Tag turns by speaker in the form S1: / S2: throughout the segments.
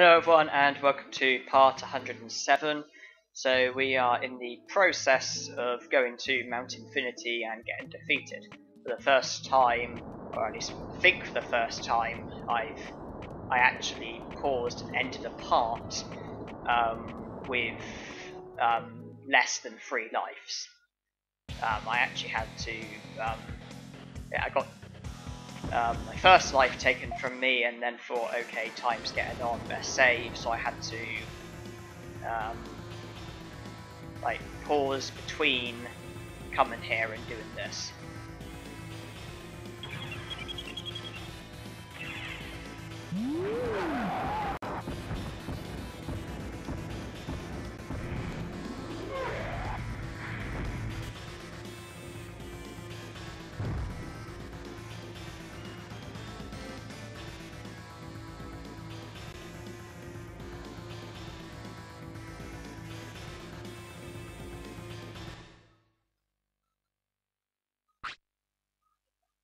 S1: Hello everyone and welcome to part 107. So we are in the process of going to Mount Infinity and getting defeated. For the first time, or at least I think for the first time, I actually paused and ended a part with less than 3 lives. I actually had to, I got my first life taken from me, and then thought, okay, time's getting on, better save, so I had to like pause between coming here and doing this.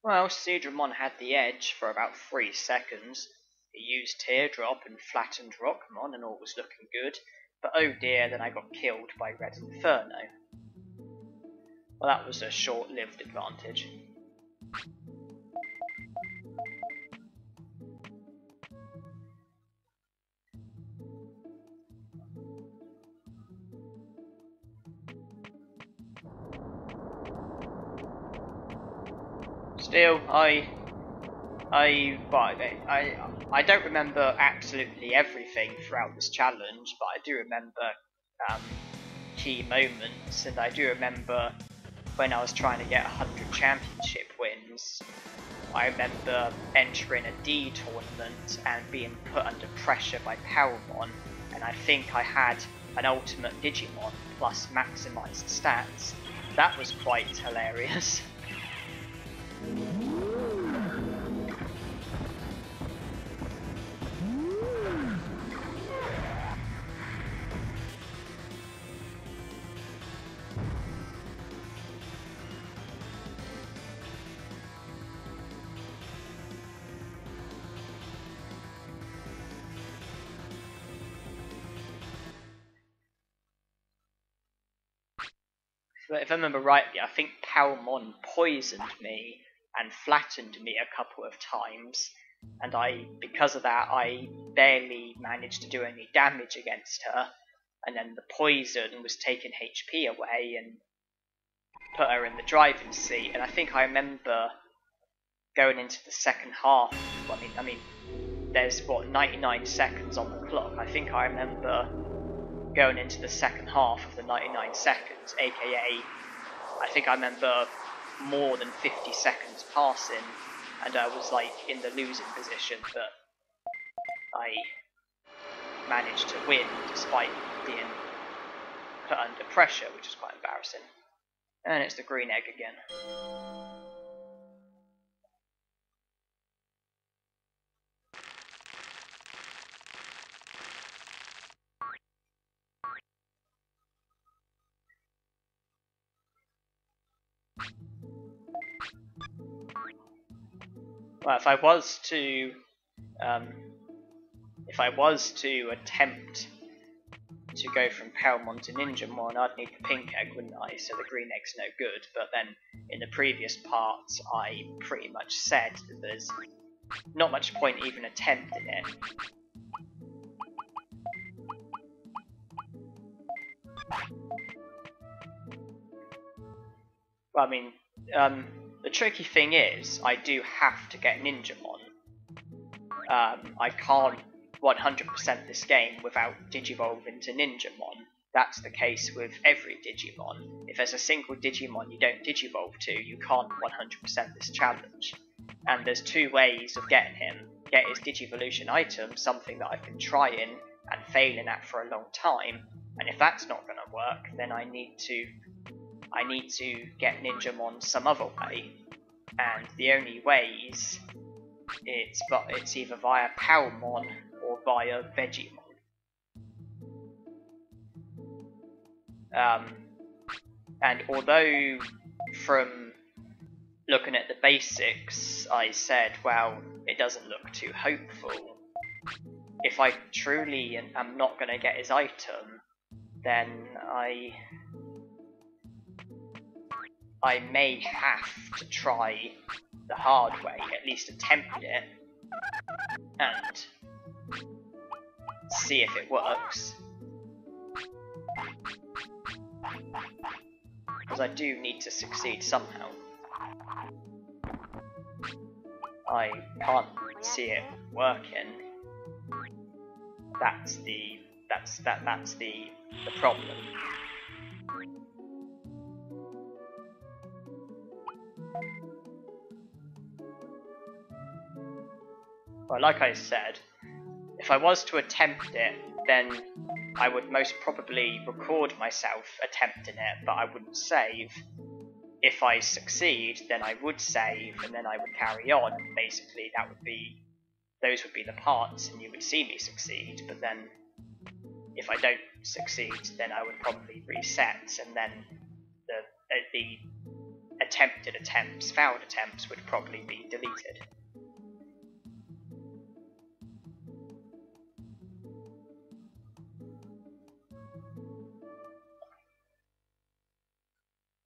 S1: Well, Speedruns had the edge for about 3 seconds. He used Teardrop and flattened Rockmon and all was looking good, but oh dear, then I got killed by Red Inferno. Well, that was a short-lived advantage. Still, I don't remember absolutely everything throughout this challenge, but I do remember key moments, and I do remember when I was trying to get 100 championship wins. I remember entering a D tournament and being put under pressure by Powermon, and I think I had an ultimate Digimon plus maximised stats. That was quite hilarious. If I remember rightly, I think Palmon poisoned me and flattened me a couple of times, and because of that, I barely managed to do any damage against her, and then the poison was taking HP away and put her in the driving seat, and I think I remember going into the second half, I mean, there's, 99 seconds on the clock. I think I remember going into the second half of the 99 seconds, aka I think I remember more than 50 seconds passing and I was like in the losing position, but I managed to win despite being put under pressure, which is quite embarrassing. And it's the green egg again. Well, if I was to attempt to go from Palmon to Ninjamon, I'd need the pink egg, wouldn't I? So the green egg's no good. But then in the previous parts, I pretty much said that there's not much point even attempting it. Well, I mean, the tricky thing is, I do have to get Ninjamon. I can't 100% this game without Digivolving to Ninjamon. That's the case with every Digimon. If there's a single Digimon you don't Digivolve to, you can't 100% this challenge. And there's 2 ways of getting him. Get his Digivolution item, something that I've been trying and failing at for a long time, and if that's not going to work, then I need to get Ninjamon some other way, and the only ways it's either via Palmon or via Vegemon. And although from looking at the basics I said, well, it doesn't look too hopeful, if I truly am not going to get his item, then I may have to try the hard way, at least attempt it, and see if it works. Because I do need to succeed somehow. I can't see it working. That's the problem. Well, like I said, if I was to attempt it, then I would most probably record myself attempting it, but I wouldn't save. If I succeed, then I would save, and then I would carry on. Basically, those would be the parts, and you would see me succeed. But then, if I don't succeed, then I would probably reset, and then the attempted attempts, failed attempts, would probably be deleted.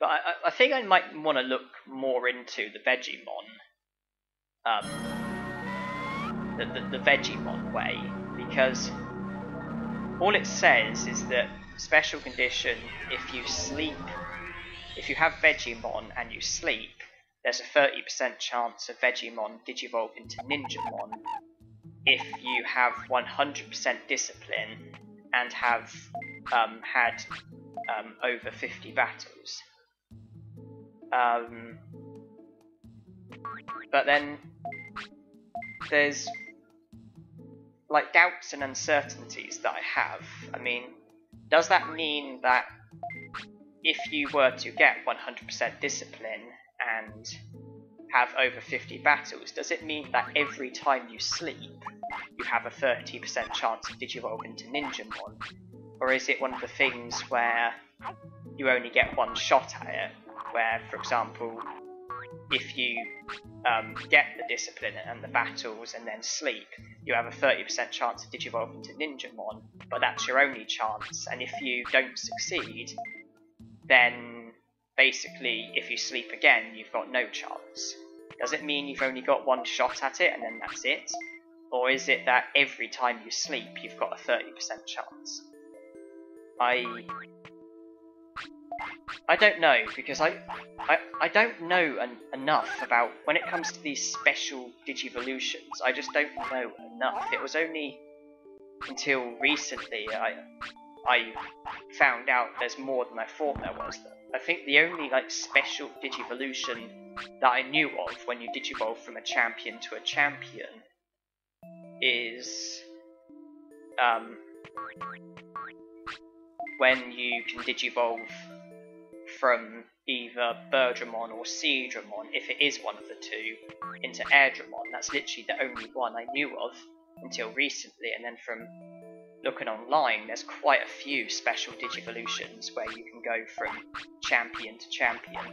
S1: But I think I might want to look more into the Vegemon, the Vegemon way, because all it says is that special condition, if you have Vegemon and you sleep, there's a 30% chance of Vegemon digivolve into Ninjamon if you have 100% discipline and have had over 50 battles. But then there's like doubts and uncertainties that I have. I mean, does that mean that if you were to get 100% discipline and have over 50 battles, does it mean that every time you sleep you have a 30% chance of digivolve into Ninjamon? Or is it one of the things where you only get one shot at it? Where, for example, if you get the discipline and the battles and then sleep, you have a 30% chance of digivolve into Ninjamon, but that's your only chance, and if you don't succeed, then basically if you sleep again, you've got no chance. Does it mean you've only got one shot at it and then that's it? Or is it that every time you sleep, you've got a 30% chance? I don't know, because I don't know enough about, when it comes to these special Digivolutions, I just don't know enough. It was only until recently I found out there's more than I thought there was. I think the only like special Digivolution that I knew of when you Digivolve from a champion to a champion is when you can Digivolve from either Birdramon or Seadramon, if it is one of the two, into Airdramon. That's literally the only one I knew of until recently, and then from looking online, there's quite a few special Digivolutions where you can go from champion to champion.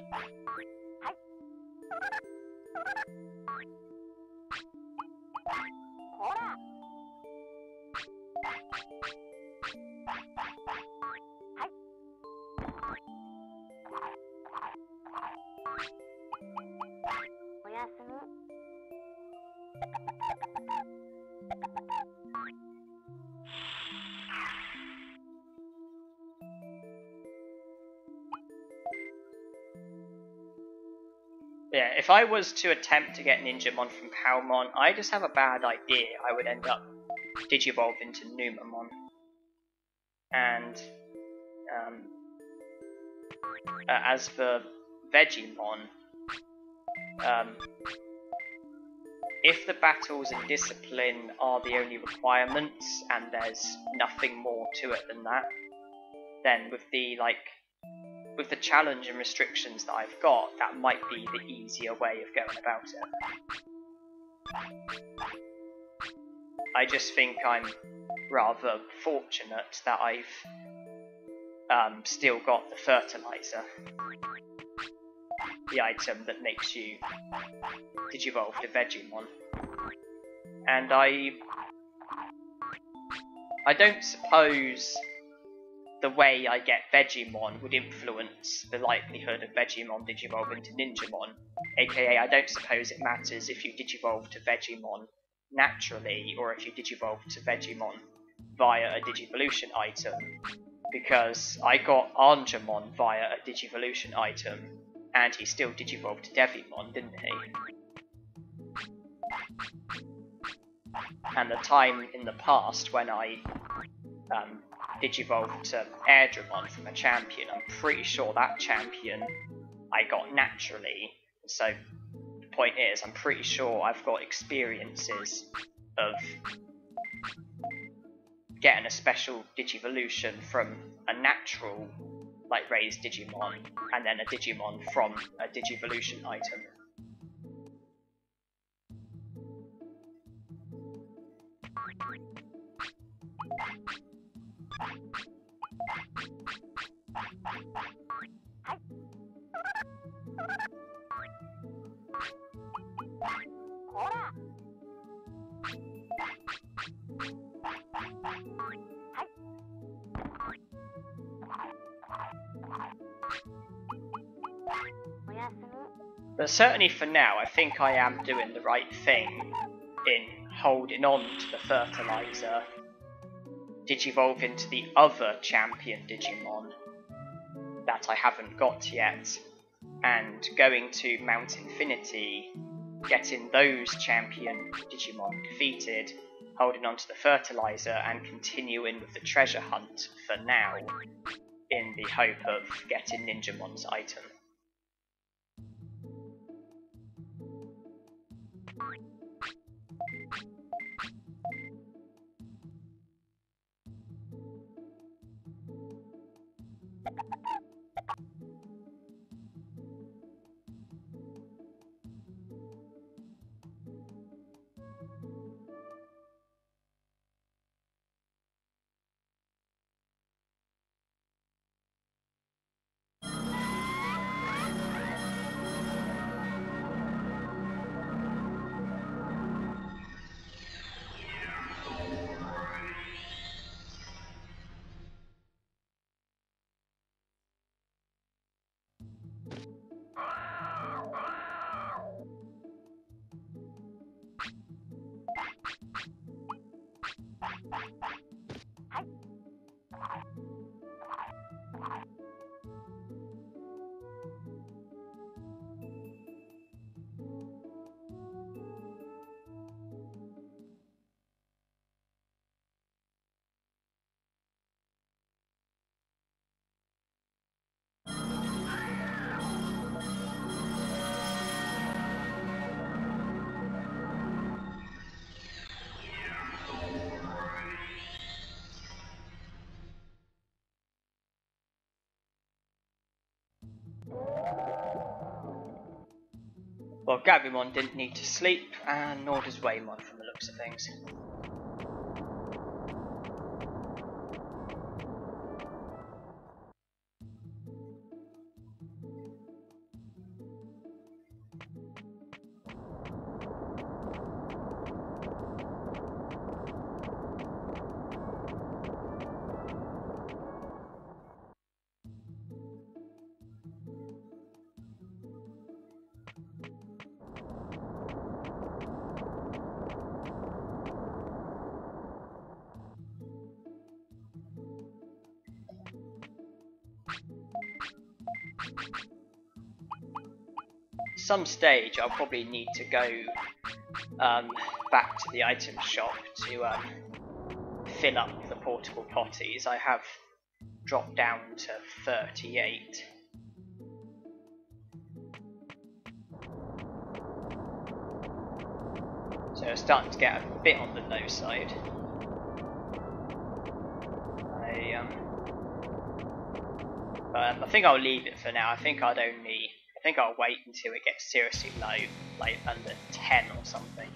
S1: Yeah, if I was to attempt to get Ninjamon from Palmon, I just have a bad idea. I would end up Digivolve into Numamon. And as for Vegemon, if the battles and discipline are the only requirements and there's nothing more to it than that, then with the challenge and restrictions that I've got, that might be the easier way of going about it. I just think I'm rather fortunate that I've still got the fertilizer, the item that makes you Digivolve to Vegemon, and I I don't suppose the way I get Vegemon would influence the likelihood of Vegemon digivolving to Ninjamon, aka I don't suppose it matters if you digivolve to Vegemon naturally or if you digivolve to Vegemon via a Digivolution item, because I got Armours via a Digivolution item and he still digivolved to Devimon, didn't he? And the time in the past when I digivolved to Airdramon from a champion, I'm pretty sure that champion I got naturally. So the point is, I'm pretty sure I've got experiences of getting a special Digivolution from a natural, like, raised Digimon, and then a Digimon from a Digivolution item. But certainly for now, I think I am doing the right thing in holding on to the fertilizer, digivolve into the other champion Digimon that I haven't got yet, and going to Mount Infinity, getting those champion Digimon defeated, holding on to the fertilizer, and continuing with the treasure hunt for now, in the hope of getting Ninjamon's item. Well, Gabumon didn't need to sleep, and nor does Waymon from the looks of things. Some stage I'll probably need to go back to the item shop to fill up the portable potties. I have dropped down to 38. So it's starting to get a bit on the low side. I think I'll leave it for now. I think I'll wait until it gets seriously low, like under 10 or something.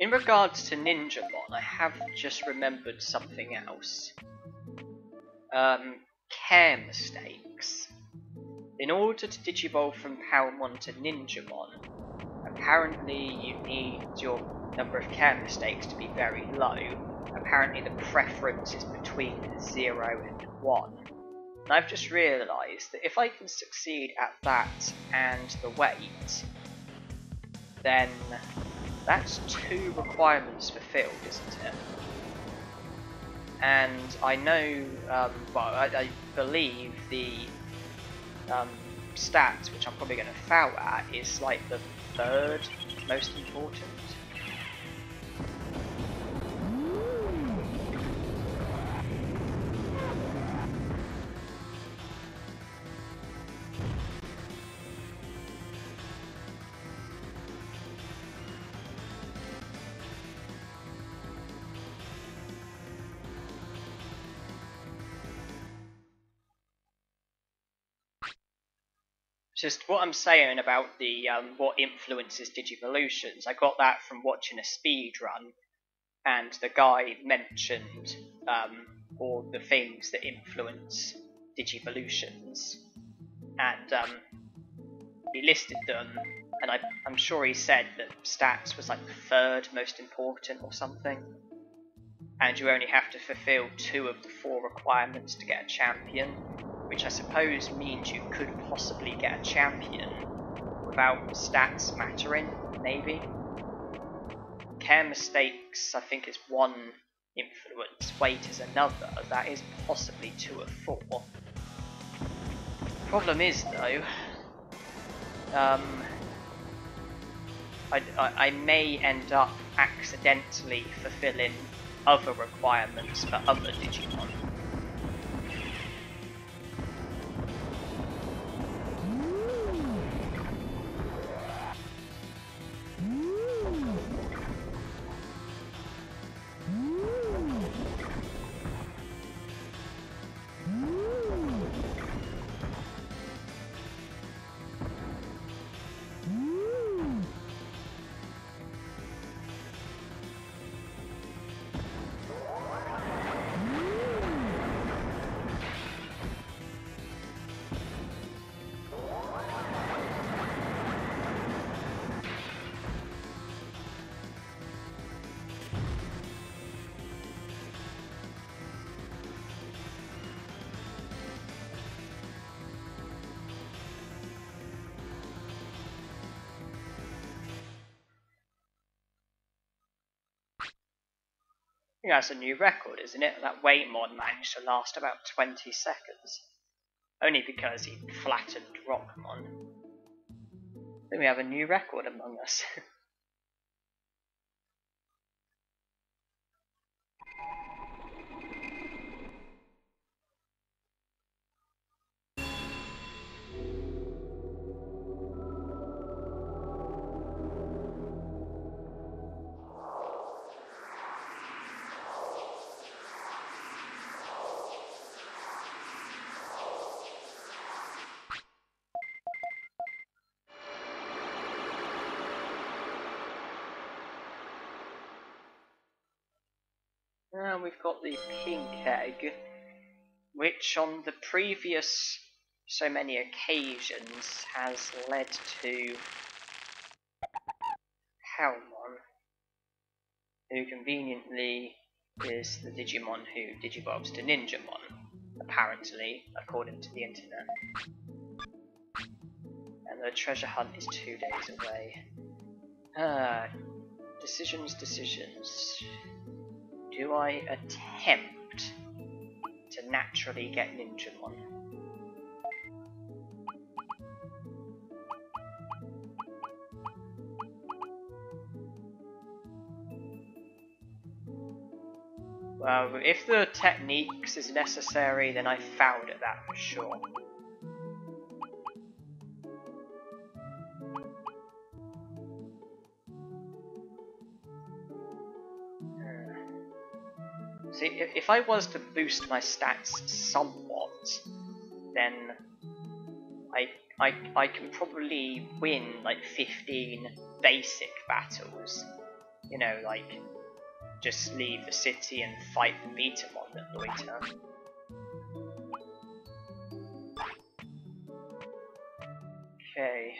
S1: In regards to Ninjamon, I have just remembered something else. Care mistakes. In order to digivolve from Palmon to Ninjamon, apparently you need your number of care mistakes to be very low. Apparently the preference is between 0 and 1. And I've just realised that if I can succeed at that and the weight, then that's 2 requirements fulfilled, isn't it? And I know, I believe the stats, which I'm probably going to foul at, is like the 3rd most important. Just what I'm saying about the what influences Digivolutions, I got that from watching a speedrun, and the guy mentioned all the things that influence Digivolutions, and he listed them, and I'm sure he said that stats was like the 3rd most important or something, and you only have to fulfill 2 of the 4 requirements to get a champion, which I suppose means you could possibly get a champion without stats mattering, maybe. Care mistakes, I think, is 1 influence, weight is another, that is possibly 2 of 4. Problem is, though, I may end up accidentally fulfilling other requirements for other Digimon. I think that's a new record, isn't it? That Waymon managed to last about 20 seconds. Only because he flattened Rockmon. I think we have a new record among us. Now we've got the pink egg, which on the previous so many occasions has led to Palmon, who conveniently is the Digimon who digivolves to Ninjamon, apparently, according to the internet. And the treasure hunt is 2 days away. Decisions. Do I attempt to naturally get Ninjamon? Well, if the techniques is necessary, then I fouled at that for sure. See, if I was to boost my stats somewhat, then I can probably win like 15 basic battles, you know, like, just leave the city and fight the Betamon that loiter. Okay,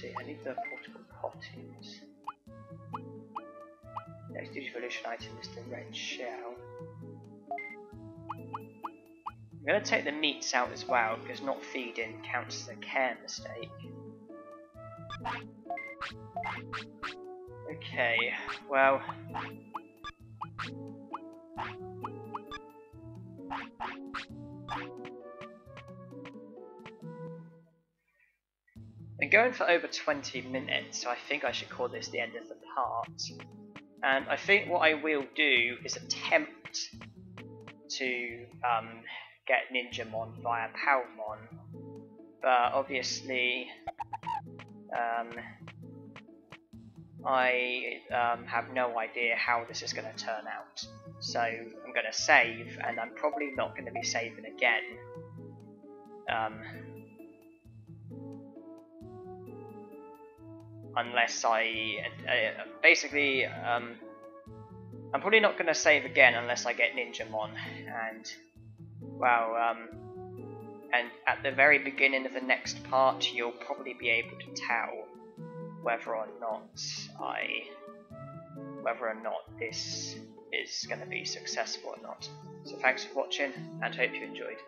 S1: see, I need the portable pottings. Next Digivolution item is the red shell. I'm going to take the meats out as well, because not feeding counts as a care mistake. Okay, well... I'm going for over 20 minutes, so I think I should call this the end of the part. And I think what I will do is attempt to get Ninjamon via Palmon, but obviously I have no idea how this is going to turn out. So I'm going to save, and I'm probably not going to be saving again. Unless I... basically, I'm probably not going to save again unless I get Ninjamon, and, well, and at the very beginning of the next part, you'll probably be able to tell whether or not this is going to be successful or not. So thanks for watching, and hope you enjoyed.